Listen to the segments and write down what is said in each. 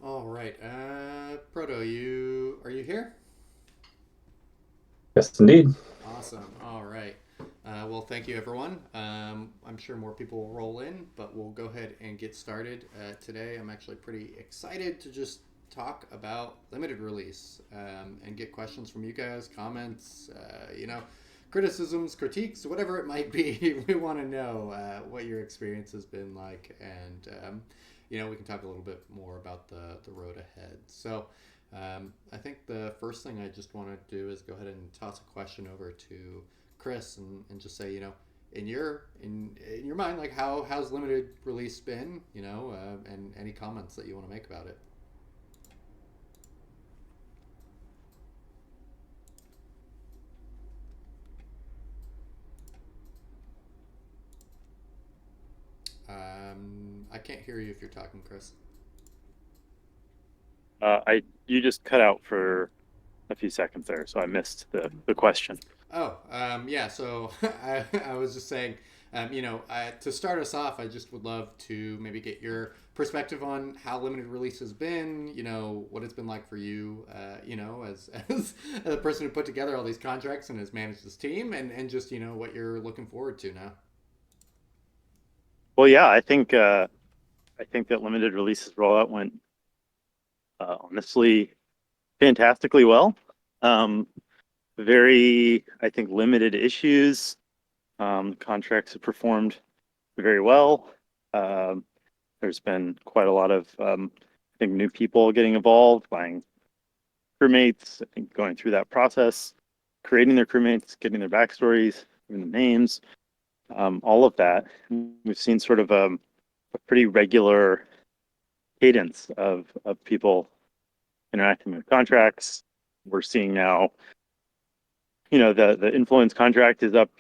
All right. Proto, you are you here? Yes, indeed. Awesome. All right. Well, thank you, everyone. I'm sure more people will roll in, but we'll go ahead and get started. Today, I'm actually pretty excited to just talk about limited release and get questions from you guys, comments, criticisms, critiques, whatever it might be. We want to know what your experience has been like, and we can talk a little bit more about the road ahead. So. I think the first thing I just want to do is go ahead and toss a question over to Chris and just say, in your mind, like how's limited release been, and any comments that you want to make about it. I can't hear you if you're talking, Chris. I You just cut out for a few seconds there, so I missed the question. Oh, yeah. So I was just saying, to start us off, I just would love to maybe get your perspective on how limited release has been. What it's been like for you. As a person who put together all these contracts and has managed this team, and just what you're looking forward to now. Well, yeah, I think that limited releases rollout went honestly fantastically well. Um, I think, limited issues. Contracts have performed very well. Um, there's been quite a lot of I think new people getting involved, buying crewmates. I think going through that process, creating their crewmates, getting their backstories, giving them names, all of that. We've seen sort of a pretty regular cadence of people interacting with contracts. We're seeing now, the influence contract is up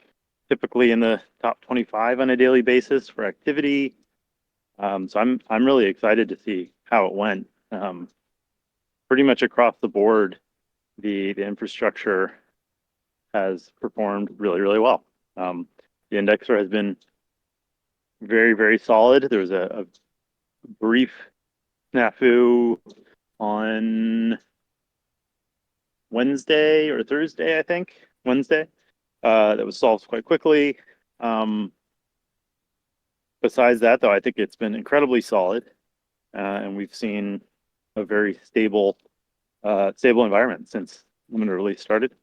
typically in the top 25 on a daily basis for activity. So I'm really excited to see how it went. Pretty much across the board, the infrastructure has performed really, really well. The indexer has been very, very solid. There was a brief snafu on Wednesday or Thursday, I think. Wednesday. That was solved quite quickly. Um, Besides that, though, I think it's been incredibly solid, and we've seen a very stable environment since limited release started.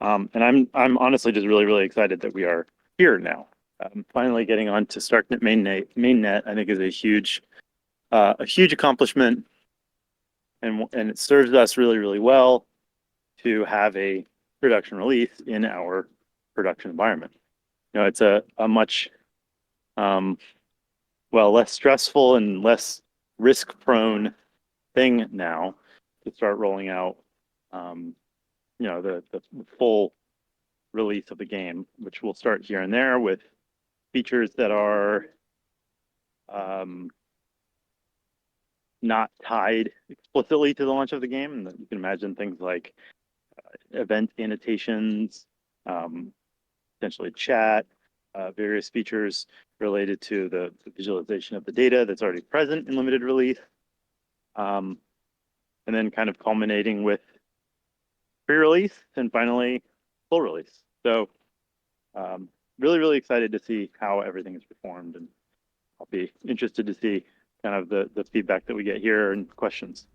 And I'm honestly just really, really excited that we are here now. Finally getting on to StarkNet mainnet, I think is a huge accomplishment, and it serves us really, really well to have a production release in our production environment. It's a much um, less stressful and less risk prone thing now to start rolling out um, the full release of the game, which will start here and there with features that are um, not tied explicitly to the launch of the game. And you can imagine things like event annotations, um, potentially chat, various features related to the visualization of the data that's already present in limited release, um, and then kind of culminating with pre-release and finally full release. So um, really, really excited to see how everything is performed, and I'll be interested to see kind of the feedback that we get here and questions.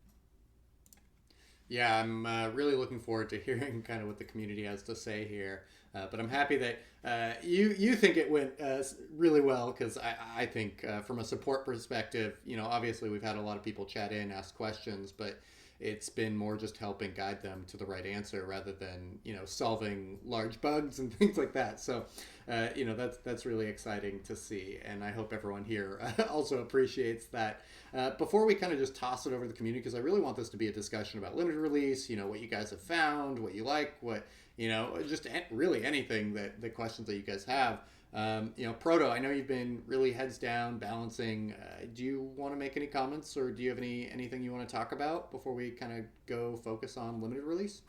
Yeah, I'm really looking forward to hearing kind of what the community has to say here. But I'm happy that you think it went really well because I think from a support perspective, obviously we've had a lot of people chat in, ask questions, but it's been more just helping guide them to the right answer rather than solving large bugs and things like that. So that's really exciting to see, and I hope everyone here also appreciates that. Before we kind of just toss it over to the community, because I really want this to be a discussion about limited release, what you guys have found, what you like, what, just really anything the questions that you guys have. Proto, I know you've been really heads down balancing. Do you want to make any comments, or do you have anything you want to talk about before we kind of go focus on limited release?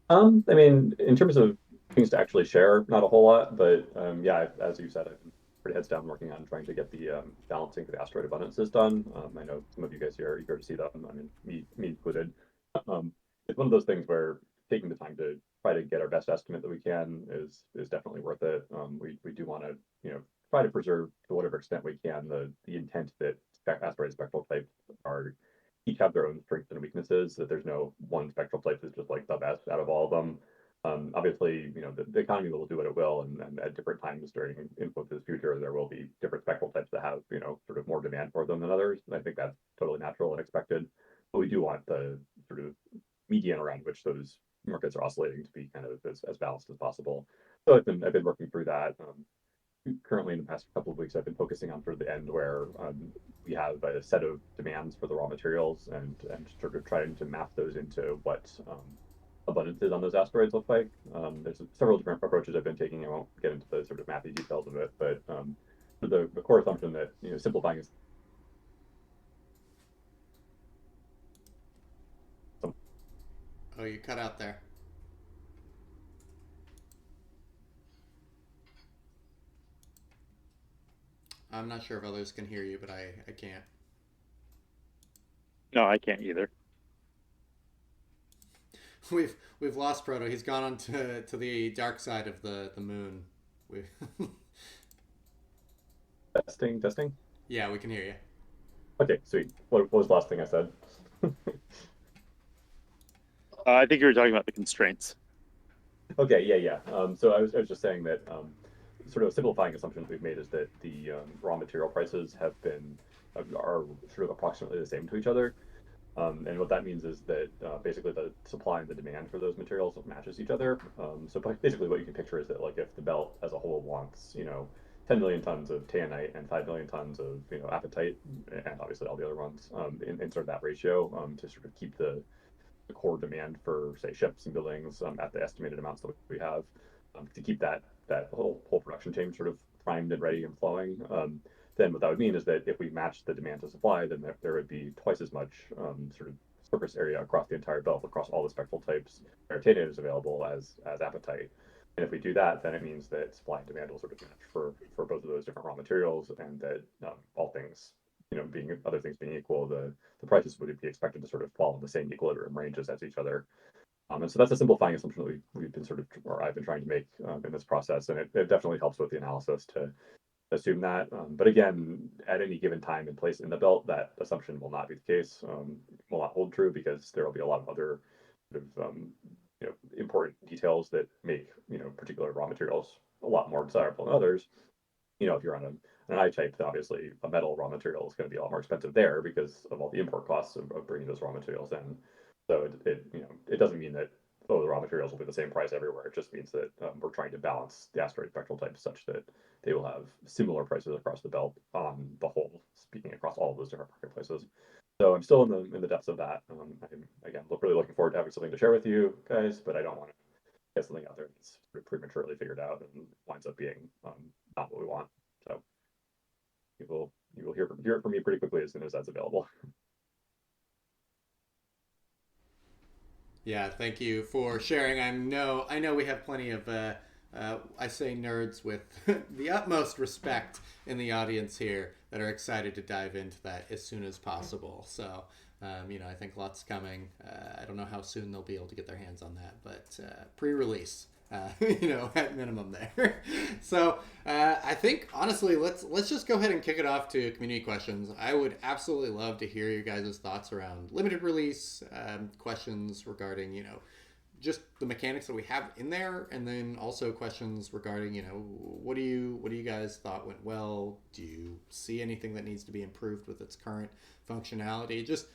In terms of things to actually share, not a whole lot, but yeah, as you said, I've been pretty heads down working on trying to get the balancing for the asteroid abundances done. I know some of you guys here are eager to see them. I mean, me included. Um, it's one of those things where taking the time to try to get our best estimate that we can is definitely worth it. We do want to try to preserve to whatever extent we can the intent that asteroid spectral types are each have their own strengths and weaknesses. That there's no one spectral type that's just like the best out of all of them. Obviously, the economy will do what it will, and at different times during influence of the future, there will be different spectral types that have, sort of more demand for them than others. And I think that's totally natural and expected. But we do want the sort of median around which those markets are oscillating to be kind of as balanced as possible. So I've been working through that. Currently, in the past couple of weeks, I've been focusing on sort of the end where we have a set of demands for the raw materials and sort of trying to map those into what abundances on those asteroids look like. There's several different approaches I've been taking. I won't get into the sort of mathy details of it, but the core assumption that simplifying is Oh, you cut out there. I'm not sure if others can hear you, but I can't. No, I can't either. We've lost Proto. He's gone on to the dark side of the moon. We testing. yeah, we can hear you. Okay, sweet. What was the last thing I said? I think you were talking about the constraints. Okay, yeah. So I was just saying that sort of simplifying assumptions we've made is that the raw material prices are sort of approximately the same to each other. And what that means is that basically the supply and the demand for those materials matches each other. So basically, what you can picture is that like if the belt as a whole wants 10 million tons of tanite and 5 million tons of apatite, and obviously all the other ones in sort of that ratio to sort of keep the core demand for say ships and buildings at the estimated amounts that we have to keep that whole production chain sort of primed and ready and flowing. Then what that would mean is that if we match the demand to supply, then there would be twice as much sort of surface area across the entire belt, across all the spectral types where titanium is available as apatite. And if we do that, then it means that supply and demand will sort of match for both of those different raw materials, and that all things, being other things being equal, the prices would be expected to sort of fall in the same equilibrium ranges as each other. And so that's a simplifying assumption that we've been sort of, or I've been trying to make in this process, and it definitely helps with the analysis to assume that. But again, at any given time and place in the belt, that assumption will not be the case, will not hold true because there will be a lot of other sort of important details that make particular raw materials a lot more desirable than others. If you're on an I type, then obviously a metal raw material is going to be a lot more expensive there because of all the import costs of bringing those raw materials in. So it doesn't mean that the raw materials will be the same price everywhere. It just means that we're trying to balance the asteroid spectral types such that they will have similar prices across the belt on the whole, speaking across all of those different marketplaces. So I'm still in the depths of that. I'm again really looking forward to having something to share with you guys, but I don't want to get something out there that's prematurely figured out and winds up being not what we want. So you will hear it from me pretty quickly as soon as that's available. Yeah, thank you for sharing. I know we have plenty of I say nerds with the utmost respect in the audience here that are excited to dive into that as soon as possible. So I think lots coming. I don't know how soon they'll be able to get their hands on that, but pre-release, at minimum there. So I think honestly, let's just go ahead and kick it off to community questions. I would absolutely love to hear your guys' thoughts around limited release, questions regarding just the mechanics that we have in there, and then also questions regarding what do you guys thought went well? Do you see anything that needs to be improved with its current functionality? Just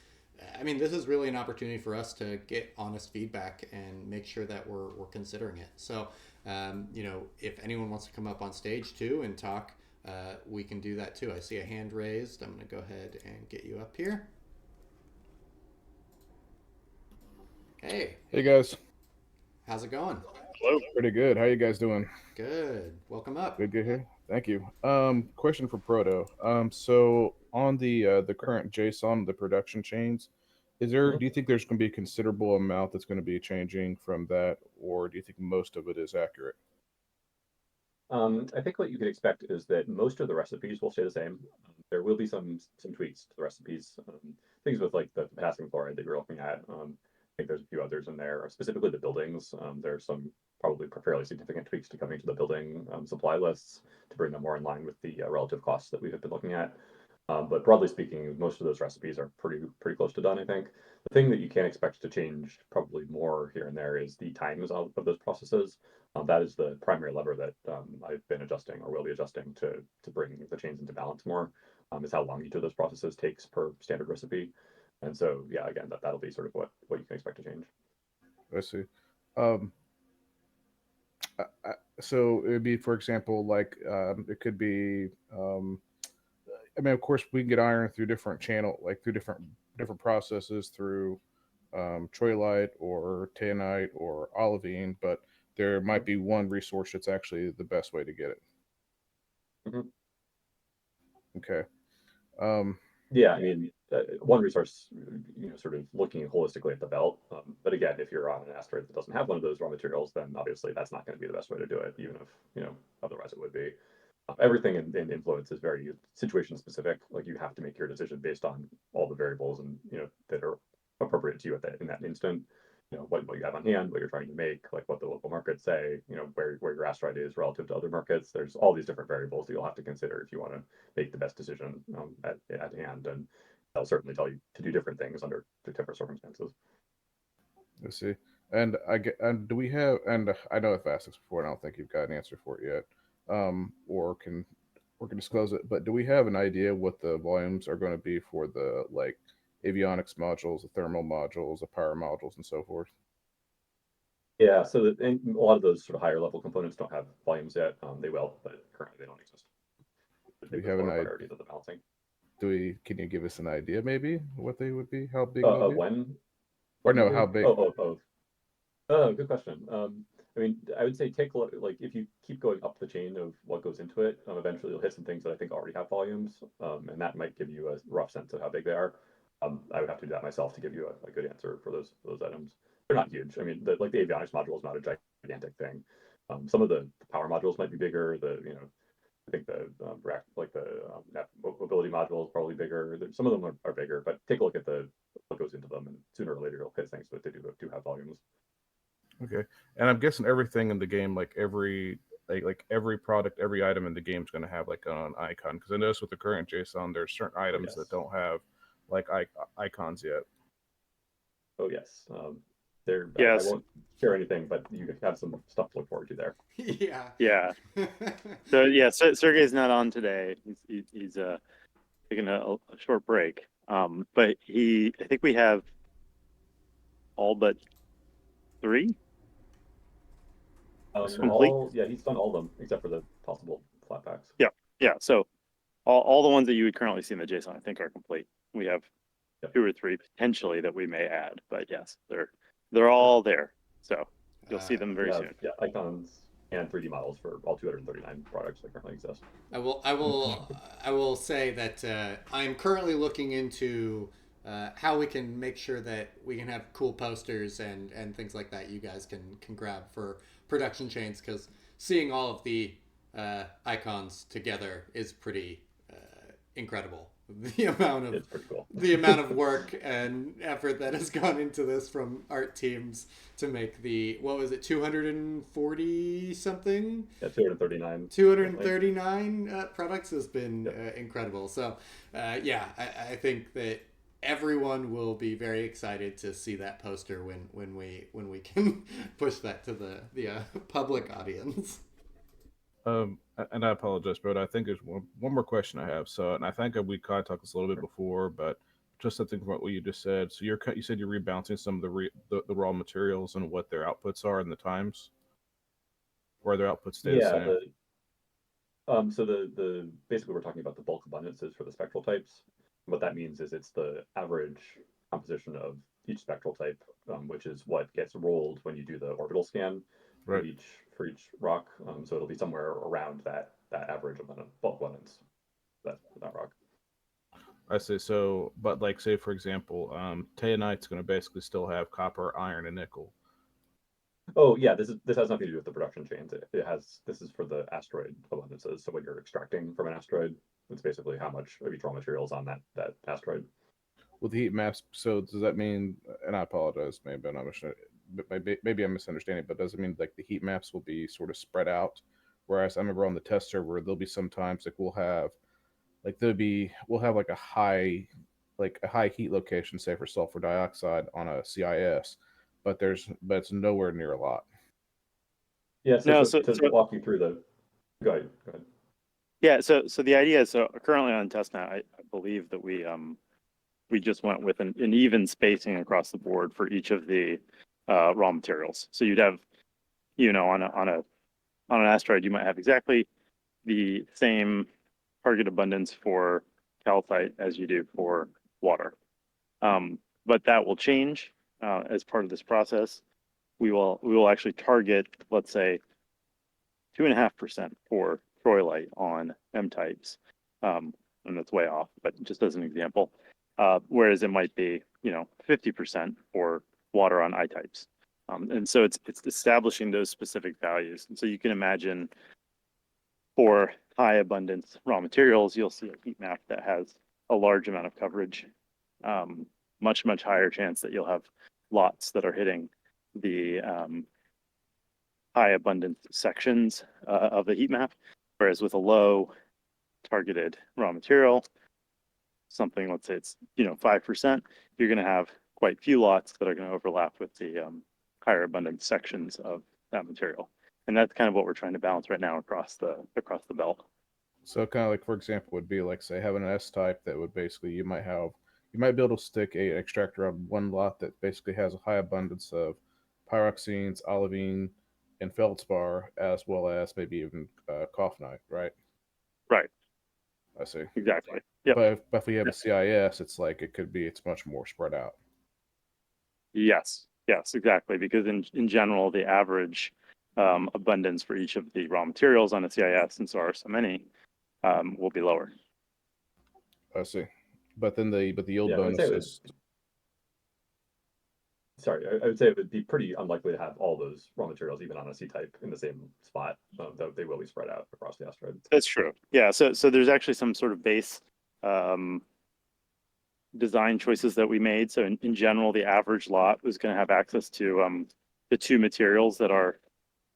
this is really an opportunity for us to get honest feedback and make sure that we're considering it. So, if anyone wants to come up on stage too and talk, we can do that too. I see a hand raised. I'm going to go ahead and get you up here. Hey, Hey guys, how's it going? Hello. pretty good. How you guys doing? Good. Welcome up. Good, good here. Thank you. Question for Proto. So on the current JSON, the production chains, Mhm. do you think there's going to be a considerable amount that's going to be changing from that, or do you think most of it is accurate? I think what you could expect is that most of the recipes will stay the same. There will be some tweaks to the recipes. Things with like the potassium chloride that you're looking at. I think there's a few others in there, specifically the buildings. There's some probably fairly significant tweaks to coming to the building supply lists to bring them more in line with the relative costs that we have been looking at. But broadly speaking, most of those recipes are pretty close to done, I think. The thing that you can expect to change probably more here and there is the times of those processes. That is the primary lever that I've been adjusting or will be adjusting to bring the chains into balance more, is how long each of those processes takes per standard recipe. And so, yeah, again, that'll be sort of what you can expect to change. I see. Um, so it would be, for example, like it could be. I mean, of course, we can get iron through different channel, like through different processes, through troilite or taenite or olivine, but there might be one resource that's actually the best way to get it. Mhm. Okay. Um, Yeah, I mean, one resource, sort of looking holistically at the belt. But again, if you're on an asteroid that doesn't have one of those raw materials, then obviously that's not going to be the best way to do it, even if, otherwise it would be. Everything in influence is very situation specific. Like you have to make your decision based on all the variables and, that are appropriate to you in that instant. What you have on hand, what you're trying to make, like what the local markets say, where your asteroid is relative to other markets. There's all these different variables that you'll have to consider if you want to make the best decision at hand. And they'll certainly tell you to do different things under different circumstances. let's see. And I get, and do we have? And I know I've asked this before, and I don't think you've got an answer for it yet, or can disclose it. But do we have an idea what the volumes are going to be for the like avionics modules, the thermal modules, the power modules, and so forth? Yeah, so and a lot of those sort of higher level components don't have volumes yet. They will, but currently they don't exist. Do They we have have an lower idea? priorities of the balancing. Do we? Can you give us an idea, maybe, what they would be? How big they'll be? When Or what no? number? How big? Oh, good question. I mean, I would say take a look. Like, if you keep going up the chain of what goes into it, eventually you'll hit some things that I think already have volumes, and that might give you a rough sense of how big they are. I would have to do that myself to give you a good answer for those items. They're not huge. I mean, like the avionics module is not a gigantic thing. Some of the power modules might be bigger. I think the mobility module is probably bigger. Some of them are bigger, but take a look at what goes into them, and sooner or later you'll hit things that they do have volumes. Okay. And I'm guessing everything in the game, like every product, every item in the game is going to have like an icon. Because I noticed with the current JSON, there's certain items that Yes. don't have like icons yet. Oh yes. There. I Yes. won't share anything, but you have some stuff to look forward to there. Yeah. Yeah. So yeah, Sergey's not on today. He's taking a short break. But I think we have all but 3 complete. He's done all of them except for the possible flat packs. Yeah, yeah. So all the ones that you would currently see in the JSON, I think, are complete. We have Yep. 2 or 3 potentially that we may add, but yes, they're all there. So you'll see them very soon. Yeah, icons and 3D models for all 239 products that currently exist. I will say that I'm currently looking into how we can make sure that we can have cool posters and things like that you guys can grab for production chains, because seeing all of the icons together is pretty incredible. It's pretty cool. The amount of work and effort that has gone into this from art teams to make the, what was it, 240 something? Yeah, 239. 239 products has been incredible. So I think that everyone will be very excited to see that poster when we can push that to the public audience. And I apologize, but I think there's one more question I have. So, and I think we kind of talked this a little bit before, but just something about what you just said. So you said you're rebalancing some of the raw materials and what their outputs are and the times, or their outputs stay the same. So the basically we're talking about the bulk abundances for the spectral types. What that means is it's the average composition of each spectral type, which is what gets rolled when you do the orbital scan for Right. each rock. So it'll be somewhere around that average bulk abundance that rock. I see. So, but like, say for example, taenite's going to basically still have copper, iron, and nickel. Oh yeah, this has nothing to do with the production chains. This is for the asteroid abundances. So what you're extracting from an asteroid, it's basically how much of each raw material is on that asteroid. With the heat maps, so does that mean? And I apologize, maybe I'm not maybe I'm misunderstanding, but does it mean like the heat maps will be sort of spread out? Whereas I remember on the test server, there'll be sometimes like we'll have like a high heat location, say for sulfur dioxide on a CIS, but it's nowhere near a lot. Yeah. No, To walk you through the, go ahead. Go ahead. yeah, so the idea is, so currently on testnet, I believe that we just went with an even spacing across the board for each of the raw materials. So you'd have, on an asteroid, you might have exactly the same target abundance for calcite as you do for water. But that will change as part of this process. We will actually target, let's say, 2.5% for troilite on M types. And that's way off, but just as an example. Whereas it might be, 50% for water on I types. And so it's establishing those specific values. And so you can imagine for high abundance raw materials, you'll see a heat map that has a large amount of coverage. Much, much higher chance that you'll have lots that are hitting the high abundance sections of the heat map. Whereas with a low targeted raw material, something, let's say it's 5%, you're going to have quite few lots that are going to overlap with the higher abundance sections of that material, and that's kind of what we're trying to balance right now across the belt. So kind of like, for example, would be like say having an S type that would basically you might be able to stick a extractor on one lot that basically has a high abundance of pyroxenes, olivine, and feldspar, as well as maybe even kaolinite, right? Right. I see. Exactly. Yep. But if we have a CIS, it's much more spread out. Yes. Yes. Exactly. Because in general, the average abundance for each of the raw materials on a CIS, since there are so many, will be lower. I see. But then the yield Yeah, I would say bonuses. sorry, I would say it would be pretty unlikely to have all those raw materials, even on a C type, in the same spot. Though they will be spread out across the asteroid. That's true. Yeah. So there's actually some sort of base design choices that we made. So in general, the average lot was going to have access to the two materials that are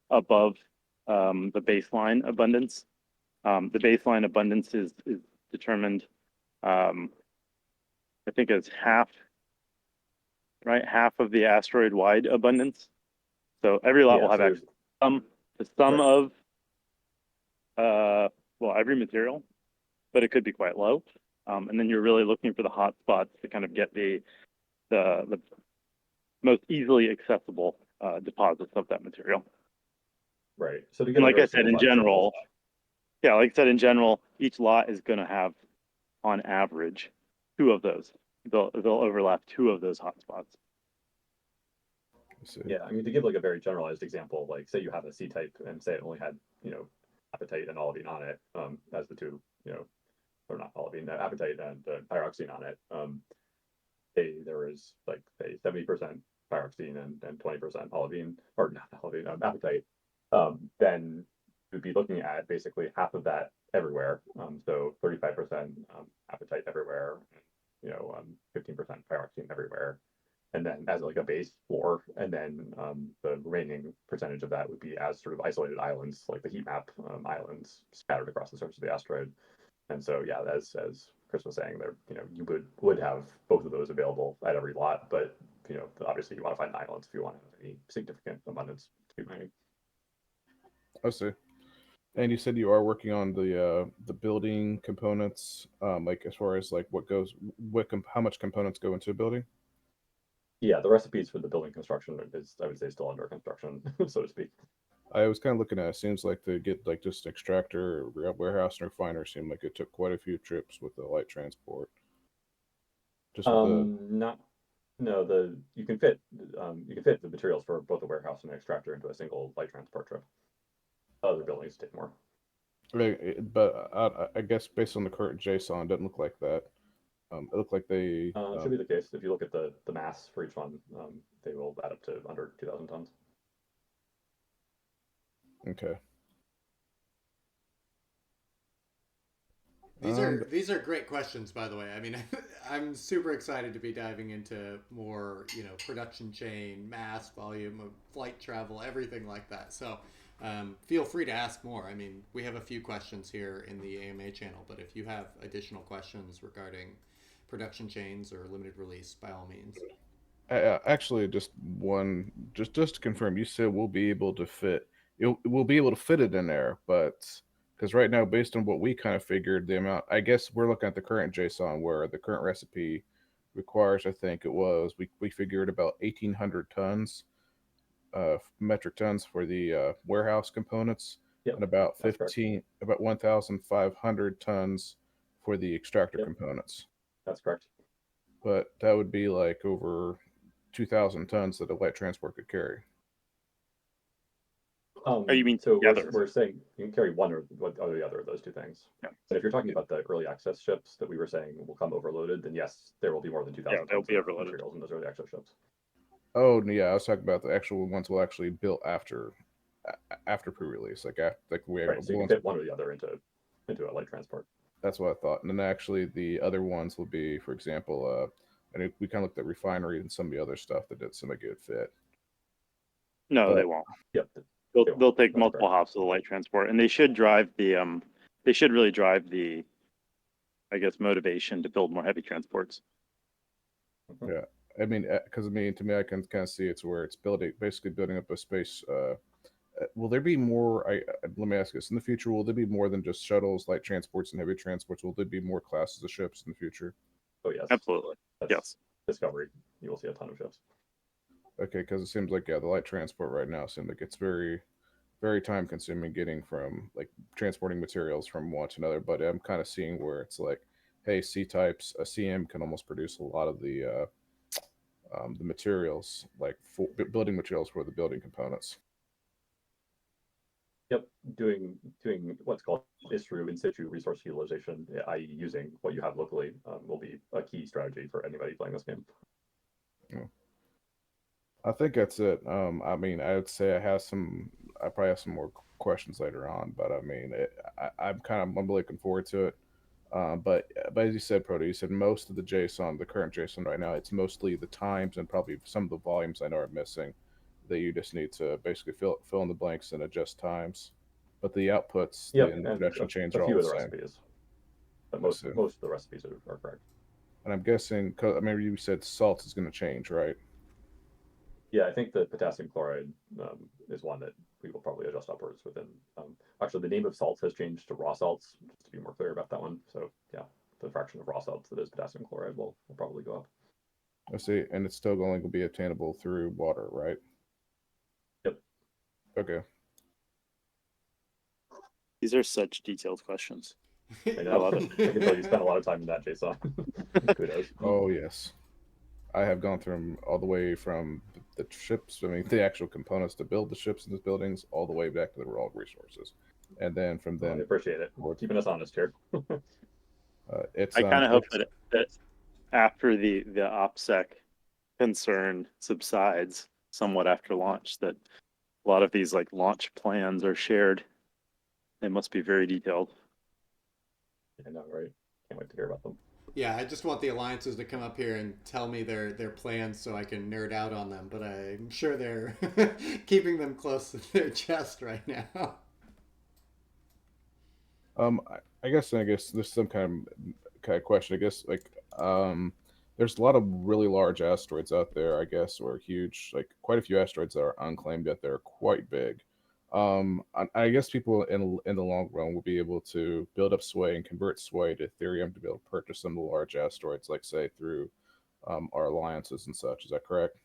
above the baseline abundance. The baseline abundance is determined, I think, as half of the asteroid wide abundance. So every lot will have access to some right. of every material, but it could be quite low. And then you're really looking for the hot spots to kind of get the most easily accessible deposits of that material. Right. So to get And like I said, in general, each lot is going to have, on average, two of those. They'll overlap two of those hotspots. Yeah, I mean, to give like a very generalized example, like say you have a C type and say it only had apatite and olivine on it, as the two, or not olivine, apatite and pyroxene on it. There is like say 70% pyroxene and 20% olivine, or not olivine, apatite. Then we'd be looking at basically half of that everywhere. So 35% apatite everywhere, 15% pyroxene everywhere, and then as like a base floor, and then the remaining percentage of that would be as sort of isolated islands, like the heat map islands scattered across the surface of the asteroid. And so yeah, as Chris was saying, there you would have both of those available at every lot, but obviously you want to find islands if you want to have any significant abundance to mining. I see. And you said you are working on the building components, like as far as like how much components go into a building. Yeah, the recipes for the building construction is, I would say, still under construction, so to speak. I was kind of looking at it. Seems like to get like just extractor, warehouse, and refiner seemed like it took quite a few trips with the light transport. Just with the Not no the you can fit the materials for both the warehouse and the extractor into a single light transport trip. Other buildings take more. but I guess based on the current JSON, it doesn't look like that. It looked like they It should be the case if you look at the mass for each one. They will add up to under 2,000 tons. Okay. These are great questions, by the way. I mean, I'm super excited to be diving into more, production chain, mass volume of flight travel, everything like that. So, feel free to ask more. I mean, we have a few questions here in the AMA channel, but if you have additional questions regarding production chains or limited release, by all means. Actually, just one, just to confirm, you said we'll be able to fit. We'll be able to fit it in there, but because right now, based on what we kind of figured, the amount, I guess we're looking at the current JSON where the current recipe requires, I think it was, we figured about 1,800 tons, metric tons for the warehouse components, Yep, and about that's correct. 1,500 tons for the extractor Yep, components. that's correct. But that would be like over 2,000 tons that a light transport could carry. Oh, you mean So together? we're saying you can carry one or the other of those two things. Yeah. But if you're talking about the early access ships that we were saying will come overloaded, then yes, there will be more than 2,000 Yeah, they'll tons be of overloaded. materials in those early access ships. Oh yeah, I was talking about the actual ones we'll actually built after pre-release, like we Right. So you can fit one or the other into a light transport. That's what I thought. And then actually the other ones will be, for example, and we kind of looked at refinery and some of the other stuff that did some good fit. No, But they won't. Yep. They'll take That's multiple correct. hops of the light transport, and they should drive the they should really drive the, I guess, motivation to build more heavy transports. yeah, I mean, because to me, I can kind of see it's where it's basically building up a space. Will there be more? Let me ask this: in the future, will there be more than just shuttles, light transports, and heavy transports? Will there be more classes of ships in the future? Oh yes. Absolutely. That's Yes. Discovery. You will see a ton of ships. Okay, because it seems like the light transport right now seems like it's very, very time consuming getting from like transporting materials from one to another. But I'm kind of seeing where it's like, hey, C types, a CM can almost produce a lot of the materials, like building materials for the building components. Yep. Doing what's called ISRU, in situ resource utilization, i.e., using what you have locally, will be a key strategy for anybody playing this game. Yeah. I think that's it. I mean, I would say I probably have some more questions later on, but I mean, I'm really looking forward to it. But as you said, Proto, you said most of the JSON, the current JSON right now, it's mostly the times and probably some of the volumes I know are missing that you just need to basically fill in the blanks and adjust times. But the outputs Yep, in the and production chains a are all few the of the same. recipes, but I see. most of the recipes are correct. And I'm guessing, cause I mean, you said salt is going to change, right? Yeah, I think the potassium chloride is one that we will probably adjust upwards within. Actually, the name of salts has changed to raw salts, just to be more clear about that one. So yeah, the fraction of raw salts that is potassium chloride will probably go up. I see. And it's still going to be obtainable through water, right? Yep. Okay. These are such detailed questions. I I love know. it. I can tell you spent a lot of time in that, JSON. Kudos. Oh yes. I have gone through 'em all the way from the ships, I mean, the actual components to build the ships in the buildings, all the way back to the raw resources. And then from Well, I then, appreciate it. Keeping us honest here. it's I kind of hope it's that after the OPSEC concern subsides somewhat after launch, that a lot of these like launch plans are shared. They must be very detailed. I know, right? Can't wait to hear about them. Yeah, I just want the alliances to come up here and tell me their plans so I can nerd out on them. But I'm sure they're keeping them close to their chest right now. I guess there's some kind of question. I guess there's a lot of really large asteroids out there, I guess, or huge, like quite a few asteroids that are unclaimed yet they're quite big. I guess people in the long run will be able to build up sway and convert sway to Ethereum to be able to purchase some of the large asteroids, like say through our alliances and such. Is that correct?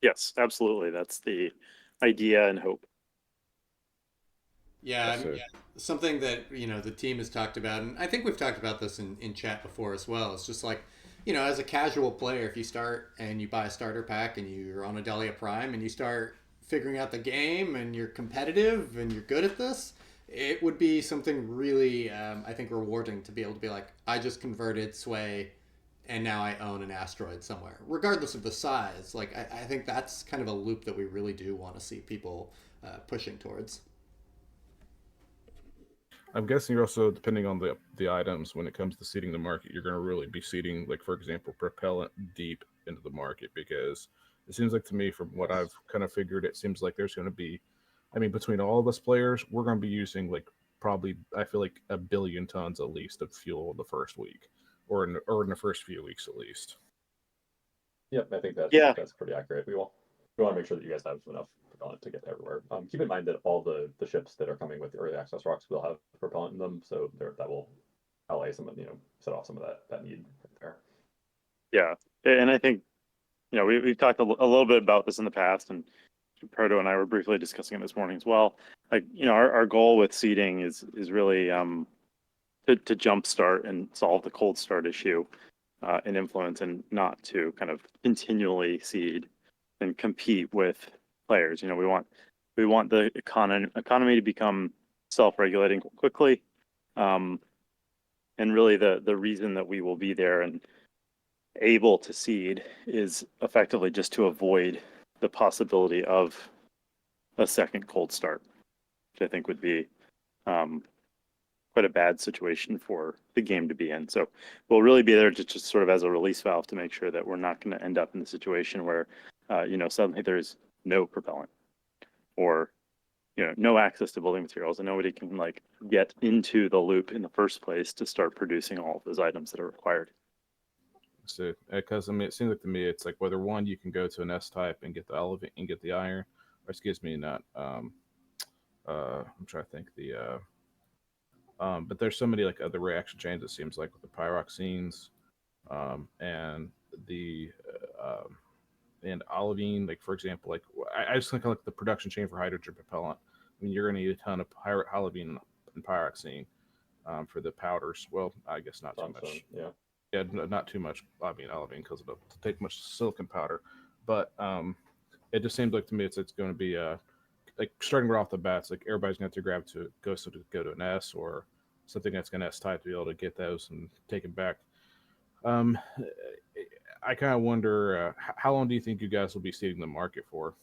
Yes, absolutely. That's the idea and hope. Yeah, I see. something that the team has talked about, and I think we've talked about this in chat before as well. It's just like, as a casual player, if you start and you buy a starter pack and you're on Adalia Prime and you start figuring out the game and you're competitive and you're good at this, it would be something really, I think, rewarding to be able to be like, I just converted Sway and now I own an asteroid somewhere, regardless of the size. Like, I think that's kind of a loop that we really do want to see people pushing towards. I'm guessing you're also, depending on the items, when it comes to seeding the market, you're going to really be seeding, like, for example, propellant deep into the market, because it seems like to me, from what I've kind of figured, it seems like there's going to be, I mean, between all of us players, we're going to be using, like, probably, I feel like 1 billion tons at least of fuel the first week, or in the first few weeks at least. Yep, I think Yeah. that's pretty accurate. We want to make sure that you guys have enough propellant to get everywhere. Keep in mind that all the ships that are coming with the early access rocks will have propellant in them, so that will allay some of, set off some of that need right there. Yeah, and I think, we've talked a little bit about this in the past, and Proto and I were briefly discussing it this morning as well. Like, our goal with seeding is really to jumpstart and solve the cold start issue and influence, and not to kind of continually seed and compete with players. We want the economy to become self-regulating quickly, and really the reason that we will be there and able to seed is effectively just to avoid the possibility of a second cold start, which I think would be quite a bad situation for the game to be in. So we'll really be there to just sort of as a release valve to make sure that we're not going to end up in the situation where, suddenly there's no propellant, or, no access to building materials, and nobody can like get into the loop in the first place to start producing all of those items that are required. So, because I mean, it seems like to me, it's like whether one, you can go to an S type and get the elevate and get the iron, or excuse me, not. I'm trying to think but there's so many like other reaction chains. It seems like with the pyroxenes, and the and olivine. Like, for example, like I just think of like the production chain for hydrogen propellant. I mean, you're going to need a ton of olivine and pyroxene for the powders. Well, I guess not too much. Yeah. Yeah, not too much. I mean, olivine, because it'll take much silicon powder, but it just seems like to me it's going to be like starting right off the bats, like everybody's going to have to go to an S or something that's going to S type to be able to get those and take it back. I kind of wonder how long do you think you guys will be seeding the market for?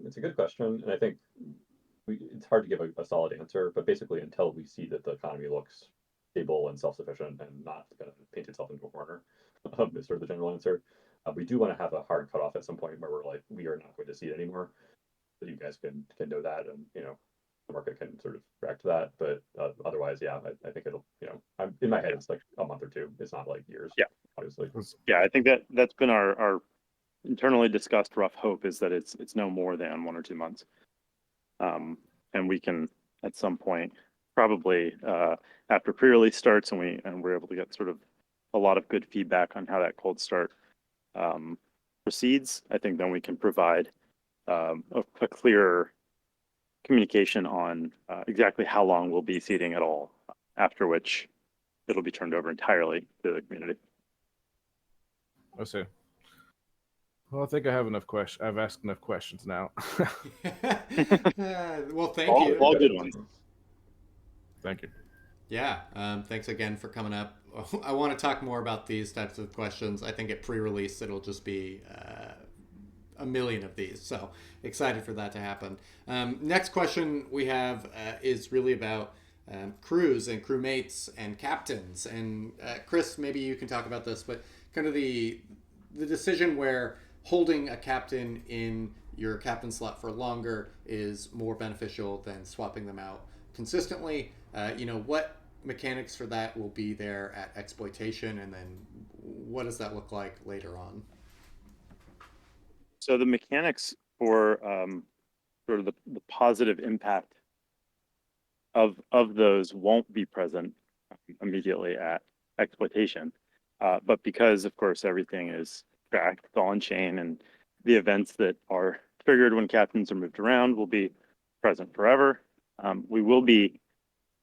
It's a good question, and I think it's hard to give a solid answer, but basically until we see that the economy looks stable and self-sufficient and not going to paint itself into a corner, is sort of the general answer. We do want to have a hard cutoff at some point where we're like, we are not going to see it anymore, so you guys can know that, and the market can sort of react to that. But otherwise, yeah, I think it'll, I'm in my head, it's like a month or two. It's not like years. Yeah, obviously. Yeah, I think that's been our internally discussed rough hope, is that it's no more than 1 or 2 months, and we can at some point, probably after pre-release starts, and we're able to get sort of a lot of good feedback on how that cold start proceeds. I think then we can provide a clearer communication on exactly how long we'll be seeding at all, after which it'll be turned over entirely to the community. I see. Well, I think I have enough questions. I've asked enough questions now. Well, thank you. All good ones. Thank you. Yeah, thanks again for coming up. I want to talk more about these types of questions. I think at pre-release it'll just be a million of these. So excited for that to happen. Next question we have is really about crews and crewmates and captains. And Chris, maybe you can talk about this, but kind of the decision where holding a captain in your captain slot for longer is more beneficial than swapping them out consistently. What mechanics for that will be there at exploitation, and then what does that look like later on? So the mechanics for sort of the positive impact of those won't be present immediately at exploitation, but because of course everything is tracked, it's all on chain, and the events that are triggered when captains are moved around will be present forever. We will be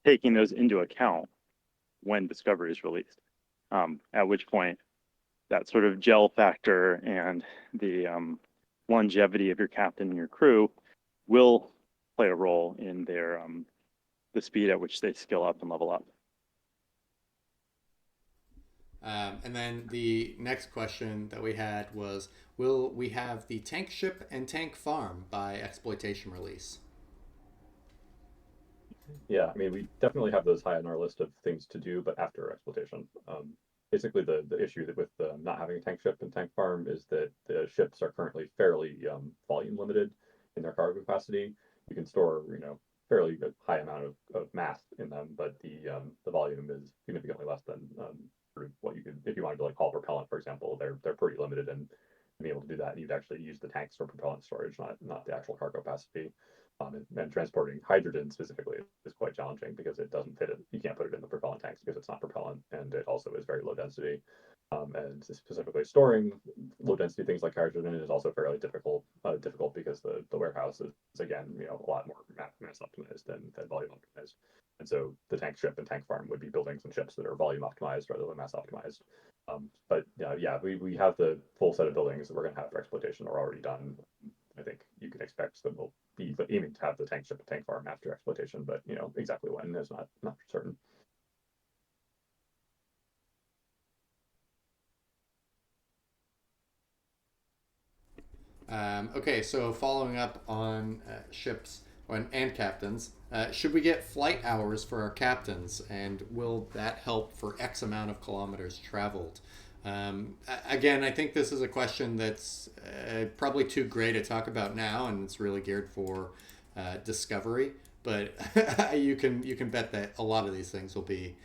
taking those into account when Discovery is released, at which point that sort of gel factor and the longevity of your captain and your crew will play a role in their the speed at which they skill up and level up. And then the next question that we had was, will we have the tank ship and tank farm by exploitation release? Yeah, I mean, we definitely have those high on our list of things to do, but after exploitation. Basically, the issue that with not having a tank ship and tank farm is that the ships are currently fairly volume limited in their cargo capacity. You can store, fairly high amount of mass in them, but the volume is significantly less than sort of what you could if you wanted to like haul propellant, for example. They're pretty limited in being able to do that. You'd actually use the tanks for propellant storage, not the actual cargo capacity. And transporting hydrogen specifically is quite challenging because it doesn't fit it. You can't put it in the propellant tanks because it's not propellant, and it also is very low density. And specifically storing low density things like hydrogen is also fairly difficult because the warehouse is again a lot more mass optimized than volume optimized. And so the tank ship and tank farm would be building some ships that are volume optimized rather than mass optimized. But yeah, we have the full set of buildings that we're going to have for exploitation are already done. I think you can expect that we'll be aiming to have the tank ship and tank farm after exploitation, but exactly when is not certain. Okay, so following up on ships and captains, should we get flight hours for our captains, and will that help for X amount of kilometers traveled? Again, I think this is a question that's probably too gray to talk about now, and it's really geared for discovery. But you can bet that a lot of these things will be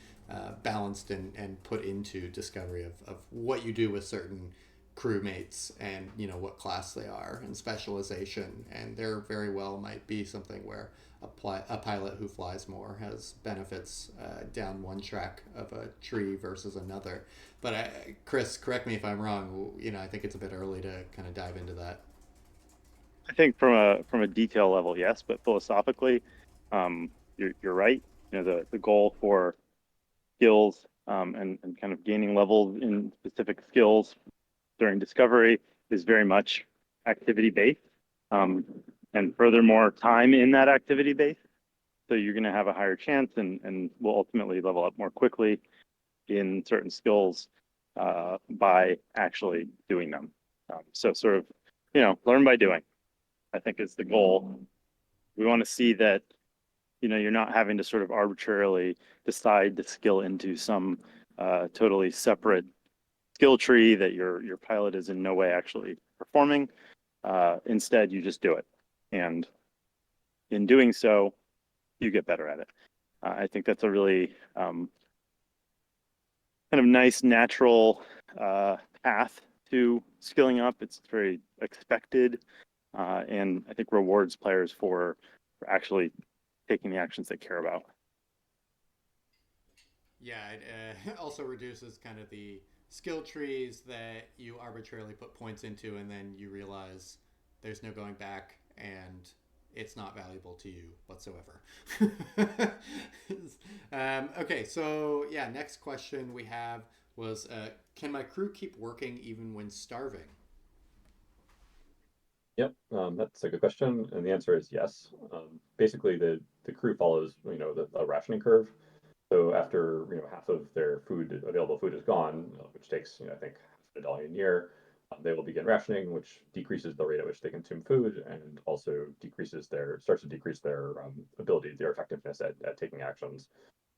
balanced and put into discovery of what you do with certain crewmates and what class they are and specialization, and there very well might be something where a pilot who flies more has benefits down one track of a tree versus another. But Chris, correct me if I'm wrong. I think it's a bit early to kind of dive into that. I think from a detail level, yes, but philosophically, you're right. The goal for skills and kind of gaining levels in specific skills during discovery is very much activity based, and furthermore, time in that activity base. So you're going to have a higher chance and will ultimately level up more quickly in certain skills by actually doing them. So sort of, learn by doing, I think is the goal. We want to see that, you're not having to sort of arbitrarily decide to skill into some totally separate skill tree that your pilot is in no way actually performing. Instead, you just do it. And in doing so, you get better at it. I think that's a really kind of nice, natural path to skilling up. It's very expected, and I think rewards players for actually taking the actions they care about. Yeah, it also reduces kind of the skill trees that you arbitrarily put points into, and then you realize there's no going back, and it's not valuable to you whatsoever. Okay, so yeah, next question we have was, can my crew keep working even when starving? Yep, that's a good question, and the answer is yes. Basically, the crew follows the rationing curve. So after half of their available food is gone, which takes I think half a Adalian year, they will begin rationing, which decreases the rate at which they consume food and also starts to decrease their ability, their effectiveness at taking actions.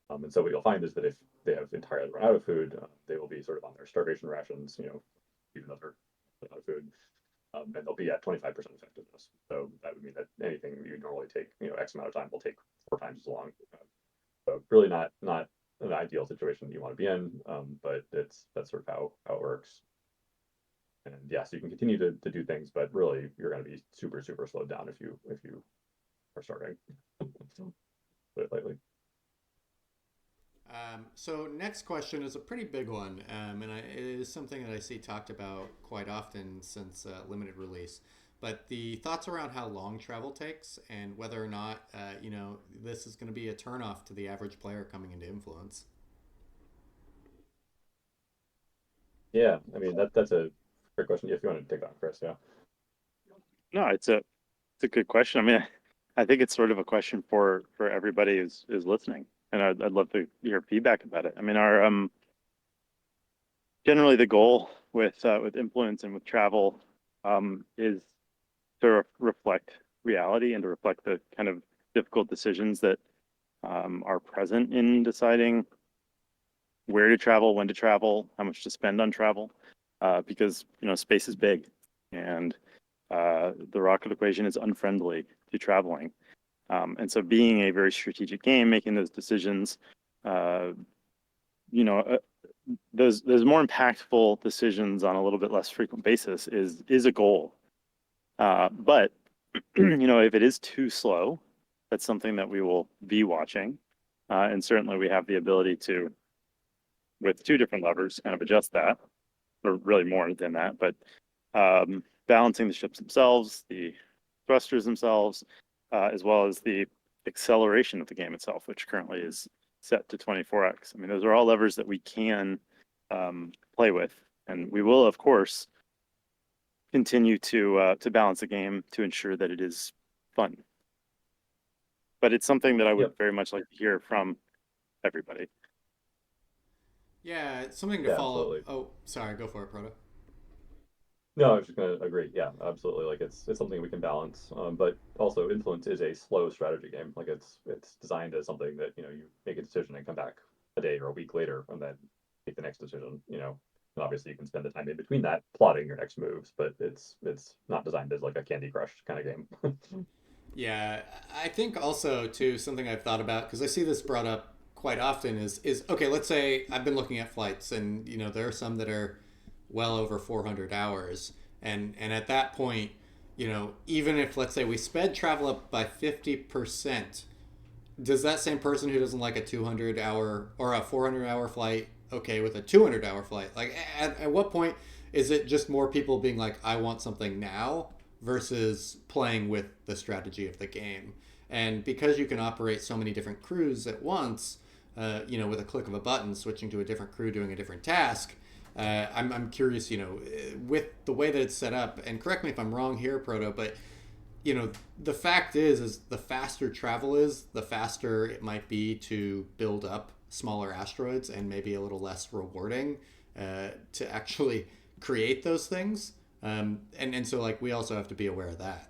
And so what you'll find is that if they have entirely run out of food, they will be sort of on their starvation rations, even though they're out of food, and they'll be at 25% effectiveness. So that would mean that anything you normally take X amount of time will take 4 times as long. So really not an ideal situation that you want to be in, but that's sort of how it works. And yeah, so you can continue to do things, but really you're going to be super slowed down if you are starting. Put it lightly. So next question is a pretty big one, and it is something that I see talked about quite often since limited release. But the thoughts around how long travel takes and whether or not this is going to be a turnoff to the average player coming into Influence. Yeah, I mean that's a great question. If you want to take that, Chris, yeah. No, it's a good question. I mean, I think it's sort of a question for everybody who's listening, and I'd love to hear feedback about it. I mean, generally the goal with influence and with travel is to reflect reality and to reflect the kind of difficult decisions that are present in deciding where to travel, when to travel, how much to spend on travel, because space is big, and the rocket equation is unfriendly to traveling, and so being a very strategic game, making those decisions, you know, those more impactful decisions on a little bit less frequent basis is a goal. But if it is too slow, that's something that we will be watching, and certainly we have the ability to, with two different levers, kind of adjust that, or really more than that. But balancing the ships themselves, the thrusters themselves, as well as the acceleration of the game itself, which currently is set to 24x. I mean, those are all levers that we can play with, and we will, of course, continue to balance the game to ensure that it is fun. But it's something that I would very much like to hear from everybody. Yeah, it's something to Yeah, follow. absolutely. Oh, sorry, go for it, Proto. No, I was just going to agree. Yeah, absolutely. Like it's something we can balance. But also, Influence is a slow strategy game. Like it's designed as something that you make a decision and come back a day or a week later and then make the next decision. And obviously you can spend the time in between that plotting your next moves, but it's not designed as like a Candy Crush kind of game. Yeah, I think also too something I've thought about because I see this brought up quite often is okay. Let's say I've been looking at flights, and there are some that are well over 400 hours, and at that point, even if let's say we sped travel up by 50%, does that same person who doesn't like a 200-hour or a 400-hour flight okay with a 200-hour flight? Like, at what point is it just more people being like, I want something now versus playing with the strategy of the game? And because you can operate so many different crews at once, with a click of a button, switching to a different crew doing a different task, I'm curious, with the way that it's set up, and correct me if I'm wrong here, Proto, but the fact is the faster travel is, the faster it might be to build up smaller asteroids and maybe a little less rewarding to actually create those things. And so like we also have to be aware of that.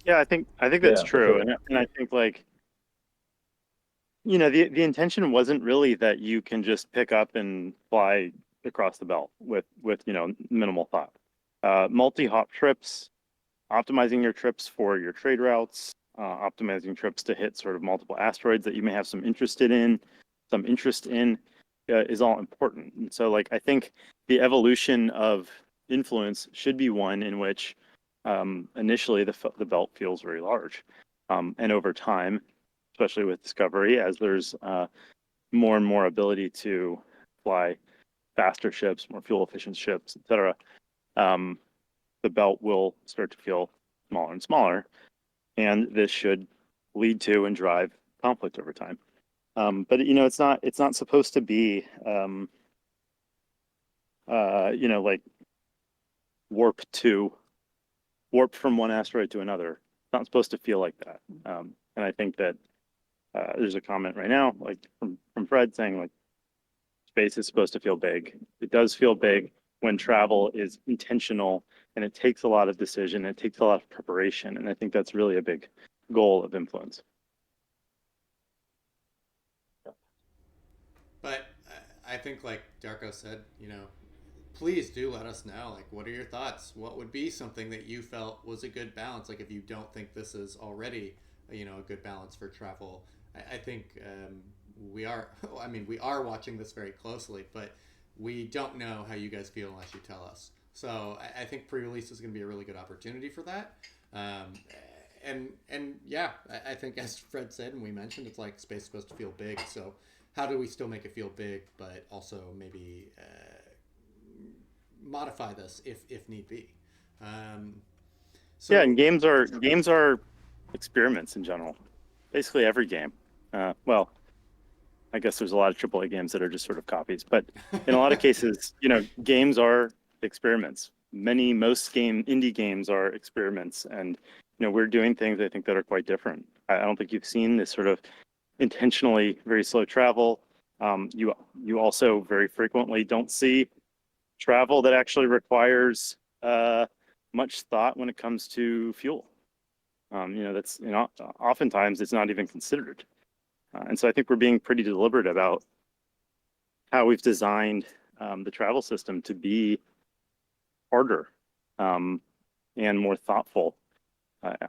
Yeah, I think that's Yeah, for true, sure. and I think like the intention wasn't really that you can just pick up and fly across the belt with minimal thought. Multi-hop trips, optimizing your trips for your trade routes, optimizing trips to hit sort of multiple asteroids that you may have some interest in, is all important. And so, like, I think the evolution of influence should be one in which initially the belt feels very large, and over time, especially with discovery, as there's more and more ability to fly faster ships, more fuel efficient ships, etc. The belt will start to feel smaller and smaller, and this should lead to and drive conflict over time. But it's not supposed to be like warp from one asteroid to another. It's not supposed to feel like that. And I think that there's a comment right now, like from Fred, saying like space is supposed to feel big. It does feel big when travel is intentional, and it takes a lot of decision, it takes a lot of preparation, and I think that's really a big goal of influence. But I think like Darko said, please do let us know. Like, what are your thoughts? What would be something that you felt was a good balance? Like, if you don't think this is already, a good balance for travel, I think we are. I mean, we are watching this very closely, but we don't know how you guys feel unless you tell us. So I think pre-release is going to be a really good opportunity for that. And yeah, I think as Fred said and we mentioned, it's like space is supposed to feel big. So how do we still make it feel big, but also maybe modify this if need be? So Yeah, and games are experiments in general. Basically every game. Well, I guess there's a lot of AAA games that are just sort of copies, but in a lot of cases, games are experiments. Most indie games are experiments, and we're doing things I think that are quite different. I don't think you've seen this sort of intentionally very slow travel, You also very frequently don't see travel that actually requires much thought when it comes to fuel. That's oftentimes it's not even considered, and so I think we're being pretty deliberate about how we've designed the travel system to be harder and more thoughtful,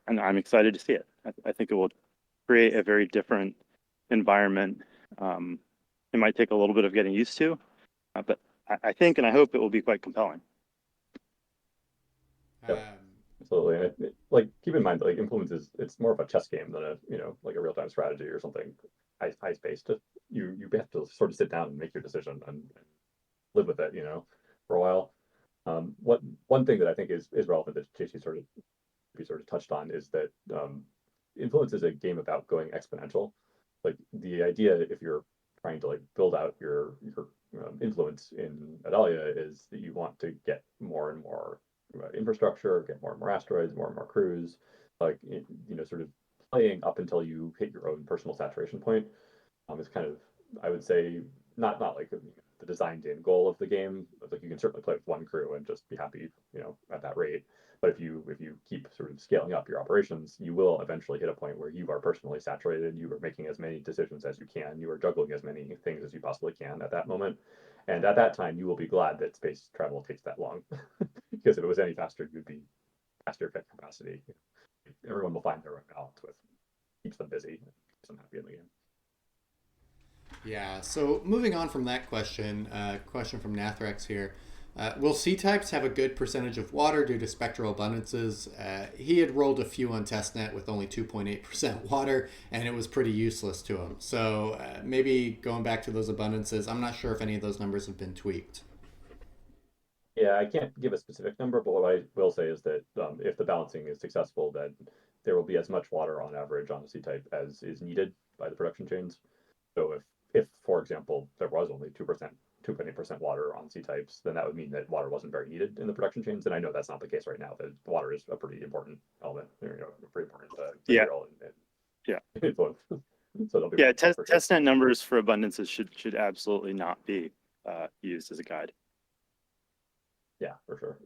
and I'm excited to see it. I think it will create a very different environment. It might take a little bit of getting used to, but I think and I hope it will be quite compelling. Yeah, absolutely. And like, keep in mind that like influence it's more of a chess game than a like a real time strategy or something high spaced. You have to sort of sit down and make your decision and live with it, for a while. What one thing that I think is relevant that JC sort of touched on is that influence is a game about going exponential. Like the idea, if you're trying to like build out your influence in Adalia, is that you want to get more and more infrastructure, get more and more asteroids, more and more crews, like sort of playing up until you hit your own personal saturation point. Is kind of, I would say, not like the designed in goal of the game. Like you can certainly play with one crew and just be happy, at that rate. But if you keep sort of scaling up your operations, you will eventually hit a point where you are personally saturated. You are making as many decisions as you can. You are juggling as many things as you possibly can at that moment. And at that time, you will be glad that space travel takes that long, because if it was any faster, you'd be past your fit capacity. Everyone will find their own balance with keeps them busy, keeps them happy in the game. Yeah. So moving on from that question from Nathrex here. Will C types have a good percentage of water due to spectral abundances? He had rolled a few on testnet with only 2.8% water, and it was pretty useless to him. So maybe going back to those abundances, I'm not sure if any of those numbers have been tweaked. Yeah, I can't give a specific number, but what I will say is that if the balancing is successful, then there will be as much water on average on a C type as is needed by the production chains. So if for example there was only 2.8% water on C types, then that would mean that water wasn't very needed in the production chains. And I know that's not the case right now. That water is a pretty important element, a pretty important material Yeah. influence. So there'll be testnet numbers for abundances should absolutely not be used as a guide. Yeah, for sure.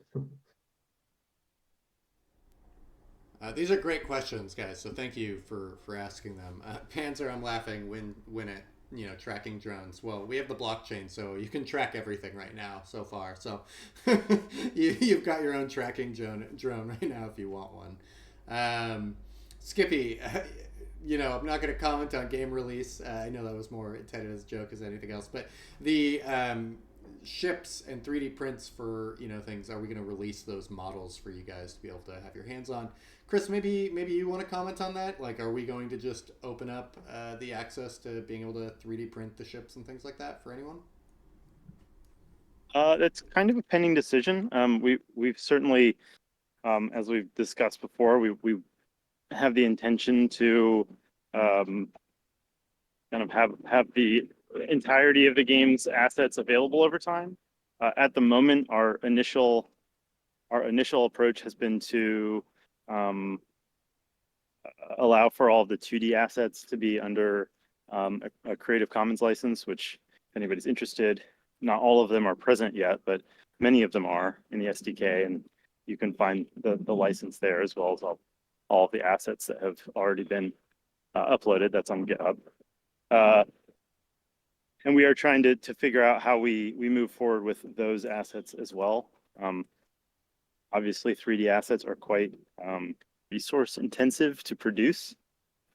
These are great questions, guys. So thank you for asking them. Panzer, I'm laughing when it tracking drones. Well, we have the blockchain, so you can track everything right now so far. So you've got your own tracking drone right now if you want one. Skippy, I'm not going to comment on game release. I know that was more intended as a joke as anything else, but the ships and 3D prints for things, are we going to release those models for you guys to be able to have your hands on? Chris, maybe you want to comment on that. Like, are we going to just open up the access to being able to 3D print the ships and things like that for anyone? That's kind of a pending decision. We've certainly, as we've discussed before, we have the intention to kind of have the entirety of the game's assets available over time. At the moment, our initial approach has been to allow for all of the 2D assets to be under a Creative Commons license, which if anybody's interested, not all of them are present yet, but many of them are in the SDK, and you can find the license there, as well as all of the assets that have already been uploaded. That's on GitHub. And we are trying to figure out how we move forward with those assets as well. Obviously, 3D assets are quite resource intensive to produce.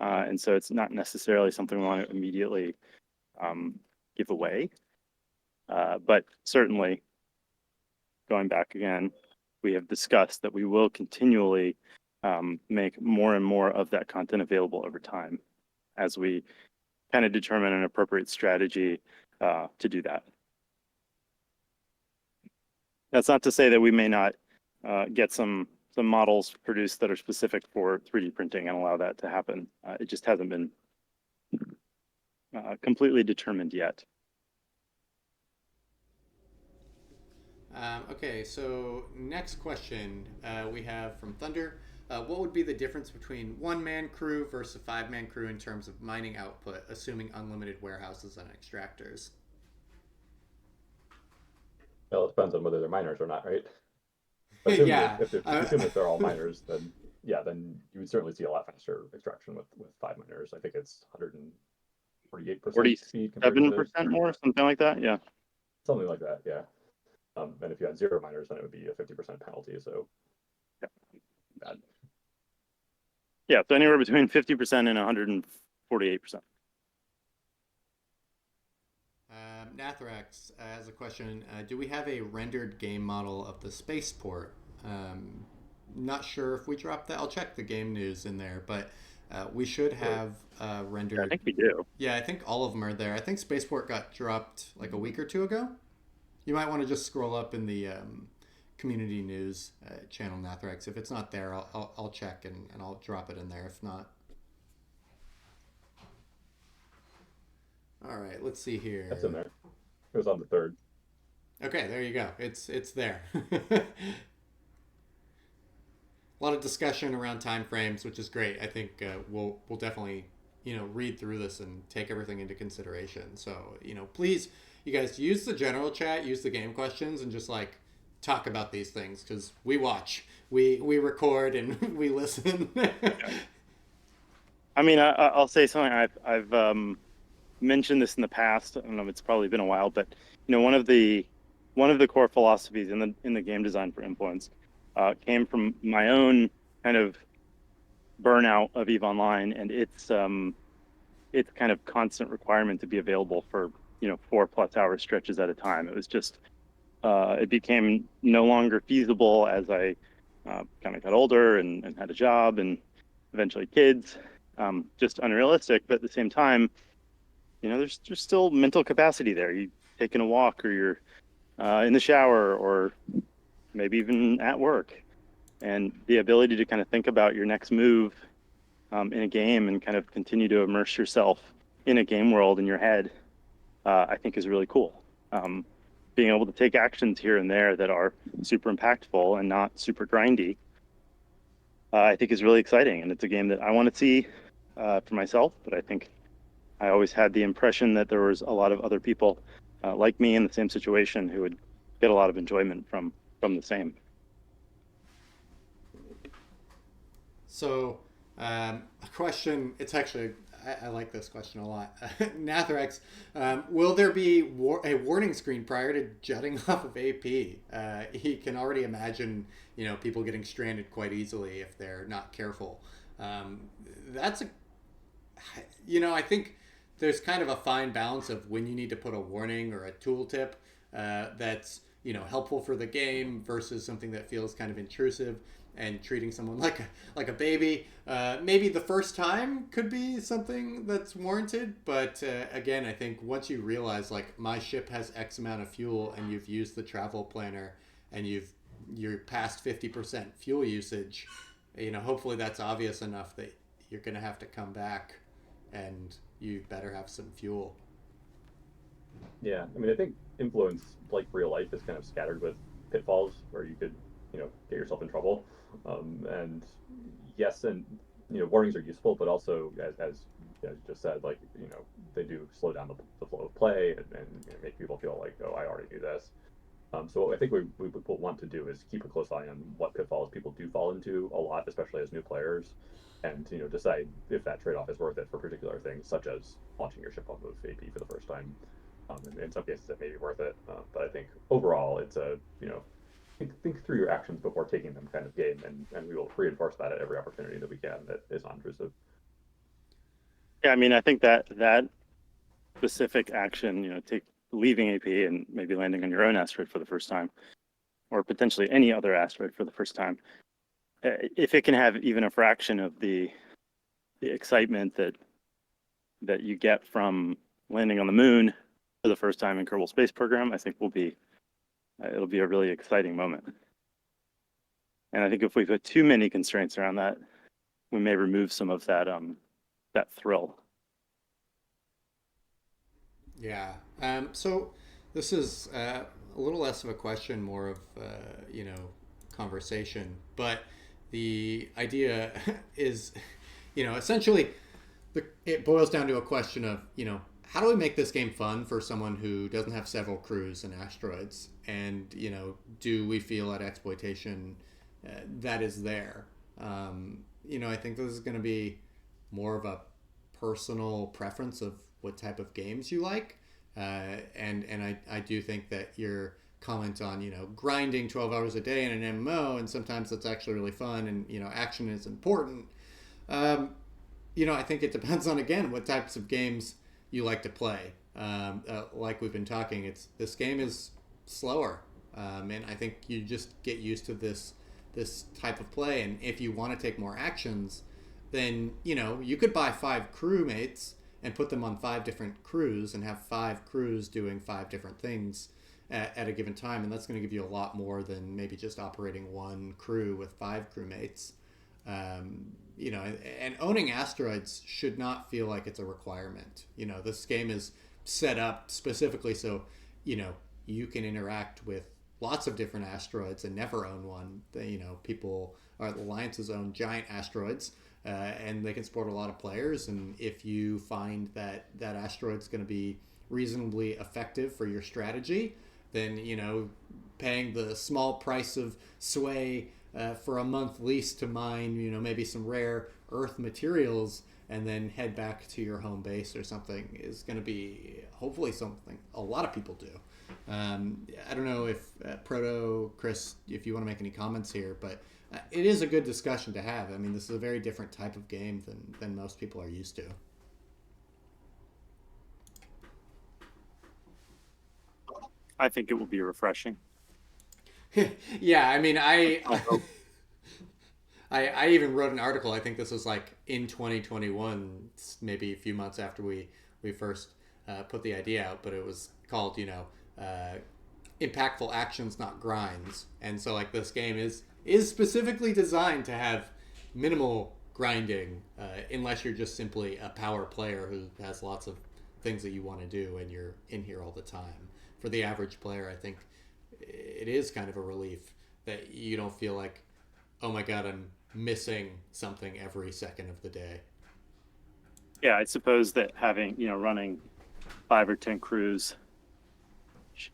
And so it's not necessarily something we want to immediately give away. But certainly, going back again, we have discussed that we will continually make more and more of that content available over time as we kind of determine an appropriate strategy to do that. That's not to say that we may not get some models produced that are specific for 3D printing and allow that to happen. It just hasn't been completely determined yet. Okay, so next question we have from Thunder. what would be the difference between one-man crew versus a five-man crew in terms of mining output, assuming unlimited warehouses and extractors? Well, it depends on whether they're miners or not, right? Assuming that Yeah. if you assume that they're all miners, then yeah, then you would certainly see a lot faster extraction with five miners. I think it's 148% speed compared to 47% more, something like that. Yeah. something like that. Yeah. And if you had zero miners, then it would be a 50% penalty. So bad. Yeah. So anywhere between 50% and 148%. Nathrax has a question. Do we have a rendered game model of the spaceport? Not sure if we dropped that. I'll check the game news in there, but we should have rendered. Yeah, I think we do. Yeah, I think all of them are there. I think Spaceport got dropped like a week or two ago. You might want to just scroll up in the community news channel, Nathrax. If it's not there, I'll check and I'll drop it in there. If not, all right. Let's see here. That's in there. It was on the third. Okay, there you go. It's there. A lot of discussion around time frames, which is great. I think we'll definitely read through this and take everything into consideration. So please, you guys use the general chat, use the game questions, and just like talk about these things because we watch, we record, and we listen. I mean, I'll say something. I've mentioned this in the past. I don't know. It's probably been a while, but one of the core philosophies in the game design for Influence came from my own kind of burnout of EVE Online and its kind of constant requirement to be available for 4+ hour stretches at a time. It was just it became no longer feasible as I kind of got older and had a job and eventually kids. Just unrealistic, but at the same time, there's still mental capacity there. You taking a walk or you're in the shower or maybe even at work, and the ability to kind of think about your next move in a game and kind of continue to immerse yourself in a game world in your head, I think is really cool. Being able to take actions here and there that are super impactful and not super grindy, I think is really exciting. And it's a game that I want to see for myself, but I think I always had the impression that there was a lot of other people like me in the same situation who would get a lot of enjoyment from the same. So, a question. It's actually I like this question a lot. Nathrax, will there be a warning screen prior to jutting off of AP? He can already imagine people getting stranded quite easily if they're not careful. That's I think there's kind of a fine balance of when you need to put a warning or a tooltip that's helpful for the game versus something that feels kind of intrusive and treating someone like a baby. Maybe the first time could be something that's warranted, but again, I think once you realize like my ship has X amount of fuel and you've used the travel planner and you're past 50% fuel usage, hopefully that's obvious enough that you're gonna have to come back and you better have some fuel. Yeah, I mean, I think Influence, like real life, is kind of scattered with pitfalls where you could, get yourself in trouble. And yes, and warnings are useful, but also as you just said, like they do slow down the flow of play and make people feel like, oh, I already knew this. So what I think we will want to do is keep a close eye on what pitfalls people do fall into a lot, especially as new players, and decide if that trade-off is worth it for particular things, such as launching your ship off of AP for the first time. In some cases, it may be worth it, but I think overall, it's a think through your actions before taking them kind of game, and we will reinforce that at every opportunity that we can that is non-intrusive. Yeah, I mean, I think that specific action, leaving AP and maybe landing on your own asteroid for the first time, or potentially any other asteroid for the first time, if it can have even a fraction of the excitement that you get from landing on the moon for the first time in Kerbal Space Program, I think it'll be a really exciting moment. And I think if we put too many constraints around that, we may remove some of that thrill. Yeah. So this is a little less of a question, more of conversation. But the idea is, essentially, it boils down to a question of, how do we make this game fun for someone who doesn't have several crews and asteroids? And, do we feel at exploitation that is there? I think this is going to be more of a personal preference of what type of games you like. And I do think that your comment on, grinding 12 hours a day in an MMO, and sometimes that's actually really fun, and, action is important. I think it depends on, again, what types of games you like to play. Like we've been talking, this game is slower, and I think you just get used to this type of play. And if you want to take more actions, then you could buy 5 crewmates and put them on 5 different crews and have 5 crews doing 5 different things at a given time, and that's going to give you a lot more than maybe just operating 1 crew with 5 crewmates. And owning asteroids should not feel like it's a requirement. This game is set up specifically so, you can interact with lots of different asteroids and never own one. People or alliances own giant asteroids, and they can support a lot of players. And if you find that asteroid's going to be reasonably effective for your strategy, then, paying the small price of sway for a month lease to mine, maybe some rare earth materials and then head back to your home base or something is going to be hopefully something a lot of people do. I don't know if Proto, Chris, if you want to make any comments here, but it is a good discussion to have. I mean, this is a very different type of game than most people are used to. I think it will be refreshing. Yeah, I mean, I even wrote an article. I think this was like in 2021, maybe a few months after we first put the idea out, but it was called, impactful actions, not grinds. And so like this game is specifically designed to have minimal grinding, unless you're just simply a power player who has lots of things that you want to do and you're in here all the time. For the average player, I think it is kind of a relief that you don't feel like, oh my god, I'm missing something every second of the day. Yeah, I suppose that having, running 5 or 10 crews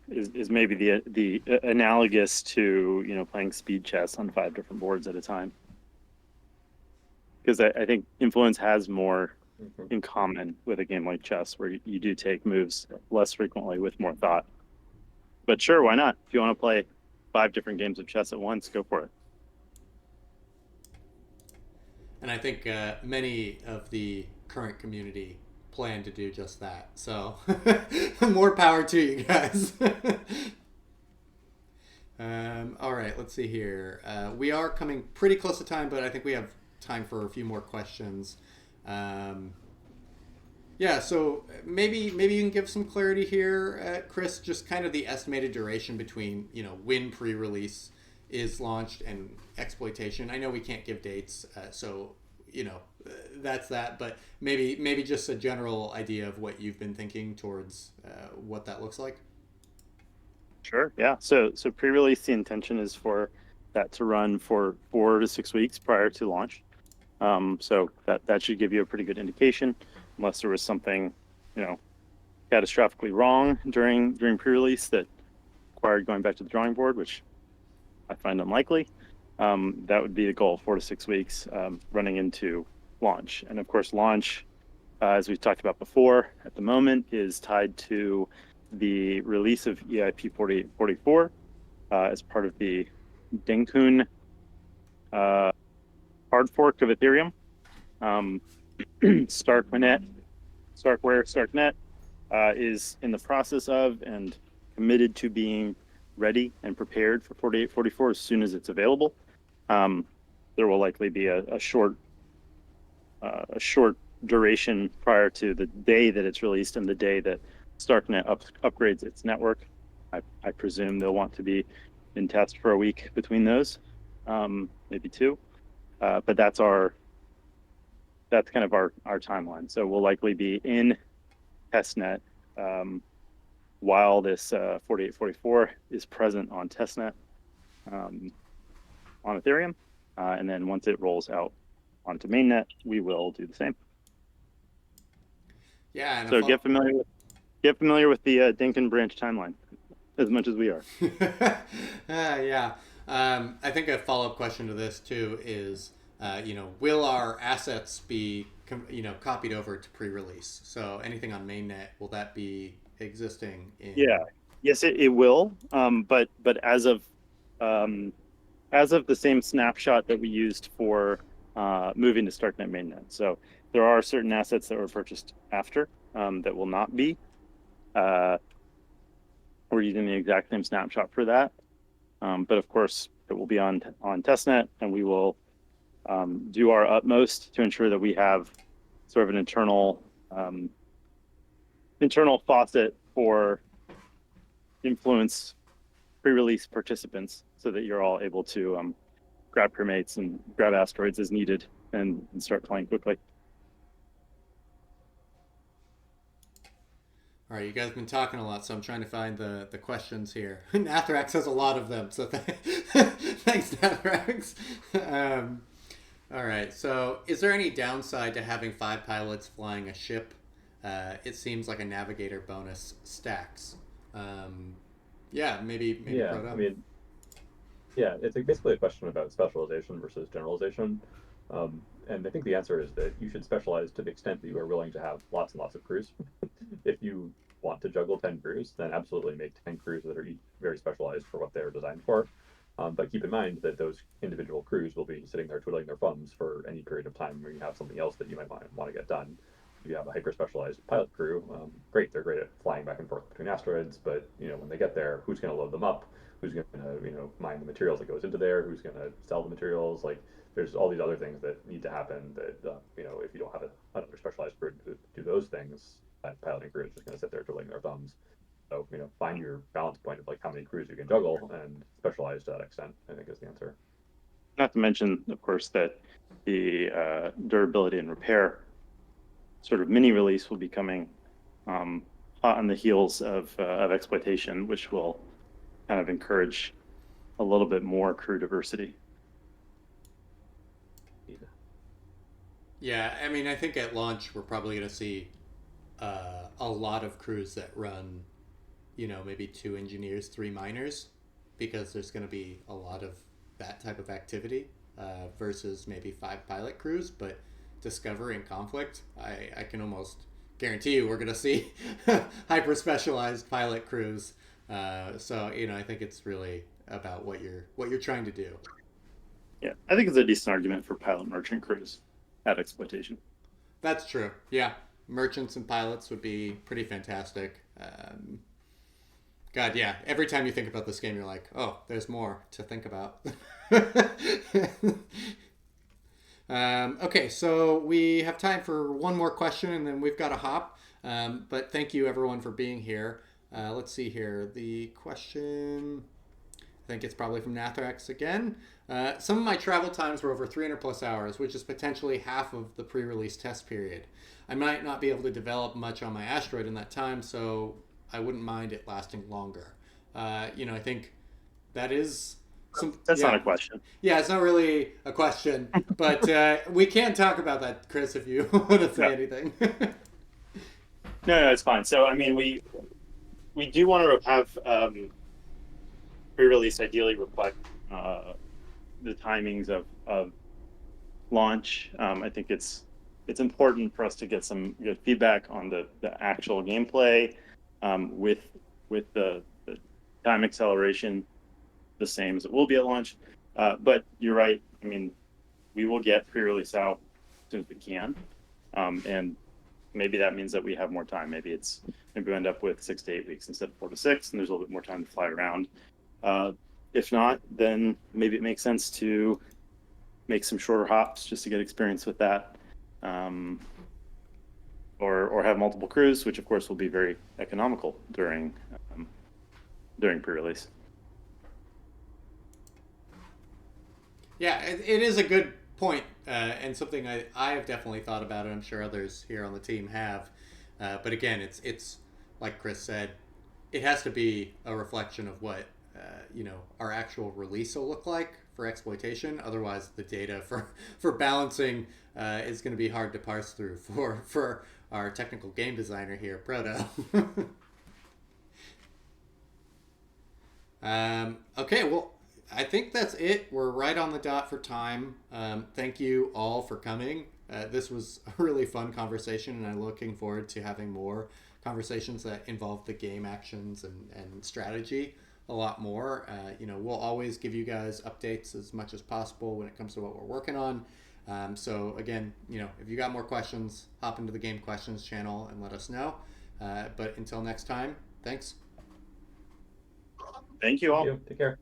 is maybe the analogous to, playing speed chess on 5 different boards at a time. Because I think Influence has more in common with a game like chess, where you do take moves less frequently with more thought. But sure, why not? If you want to play 5 different games of chess at once, go for it. And I think many of the current community plan to do just that. So more power to you guys. All right, let's see here. We are coming pretty close to time, but I think we have time for a few more questions. Yeah, so maybe you can give some clarity here, Chris, just kind of the estimated duration between, when pre-release is launched and exploitation. I know we can't give dates, so, that's that, but maybe just a general idea of what you've been thinking towards what that looks like. Sure, yeah. So pre-release, the intention is for that to run for 4 to 6 weeks prior to launch. So that should give you a pretty good indication, unless there was something, catastrophically wrong during pre-release that required going back to the drawing board, which I find unlikely. That would be the goal, 4 to 6 weeks, running into launch. And of course, launch, as we've talked about before, at the moment is tied to the release of EIP 4044 as part of the Denkun hard fork of Ethereum. Starknet is in the process of and committed to being ready and prepared for 4844 as soon as it's available. There will likely be a short duration prior to the day that it's released and the day that Starknet upgrades its network. I presume they'll want to be in test for a week between those, maybe 2. But that's kind of our timeline. So we'll likely be in testnet while this 4844 is present on testnet on Ethereum. And then once it rolls out onto mainnet, we will do the same. Yeah, and So get familiar with the Dinkin branch timeline as much as we are. Yeah. I think a follow-up question to this too is, will our assets be, copied over to pre-release? So anything on mainnet, will that be existing in? Yeah. Yes, it will. But as of the same snapshot that we used for moving to StarkNet mainnet. So there are certain assets that were purchased after that will not be. We're using the exact same snapshot for that. But of course, it will be on testnet, and we will do our utmost to ensure that we have sort of an internal faucet for influence pre-release participants, so that you're all able to grab cremates and grab asteroids as needed and start playing quickly. All right, you guys have been talking a lot, so I'm trying to find the questions here. Nathrax has a lot of them, so thanks, Nathrax. All right, so is there any downside to having 5 pilots flying a ship? It seems like a navigator bonus stacks. Maybe Yeah, Proto. I mean, yeah, it's basically a question about specialization versus generalization. And I think the answer is that you should specialize to the extent that you are willing to have lots and lots of crews. If you want to juggle 10 crews, then absolutely make 10 crews that are each very specialized for what they're designed for. But keep in mind that those individual crews will be sitting there twiddling their thumbs for any period of time where you have something else that you might want to get done. If you have a hyper specialized pilot crew, great, they're great at flying back and forth between asteroids, but when they get there, who's going to load them up? Who's going to mine the materials that goes into there? Who's going to sell the materials? Like, there's all these other things that need to happen that if you don't have another specialized crew to do those things, that piloting crew is just going to sit there twiddling their thumbs. So find your balance point of like how many crews you can juggle and specialize to that extent, I think, is the answer. Not to mention, of course, that the durability and repair sort of mini release will be coming hot on the heels of exploitation, which will kind of encourage a little bit more crew diversity. Yeah, I mean, I think at launch we're probably going to see a lot of crews that run, maybe 2 engineers, 3 miners, because there's going to be a lot of that type of activity versus maybe 5 pilot crews. But Discovery and Conflict, I can almost guarantee you we're going to see hyper specialized pilot crews. So I think it's really about what you're trying to do. Yeah, I think it's a decent argument for pilot merchant crews at exploitation. That's true. Yeah, merchants and pilots would be pretty fantastic. God, yeah. Every time you think about this game, you're like, oh, there's more to think about. Okay, so we have time for one more question, and then we've got to hop. But thank you, everyone, for being here. Let's see here. The question, I think it's probably from Nathrax again. Some of my travel times were over 300 plus hours, which is potentially half of the pre-release test period. I might not be able to develop much on my asteroid in that time, so I wouldn't mind it lasting longer. I think that is That's not a question. Yeah, it's not really a question, but we can talk about that, Chris, if you want to say anything. No, it's fine. So, I mean, we do want to have pre-release ideally reflect the timings of launch. I think it's important for us to get some good feedback on the actual gameplay with the time acceleration the same as it will be at launch. But you're right. I mean, we will get pre-release out as soon as we can. And maybe that means that we have more time. Maybe we end up with 6 to 8 weeks instead of 4 to 6, and there's a little bit more time to fly around. If not, then maybe it makes sense to make some shorter hops just to get experience with that. Or have multiple crews, which of course will be very economical during pre-release. Yeah, it is a good point, and something I have definitely thought about, and I'm sure others here on the team have. But again, it's like Chris said, it has to be a reflection of what our actual release will look like for exploitation. Otherwise, the data for balancing is going to be hard to parse through for our technical game designer here, Proto. Okay, well, I think that's it. We're right on the dot for time. Thank you all for coming. This was a really fun conversation, and I'm looking forward to having more conversations that involve the game actions and strategy a lot more. We'll always give you guys updates as much as possible when it comes to what we're working on. So again, if you got more questions, hop into the Game Questions channel and let us know. But until next time, thanks. Thank you all. Take care.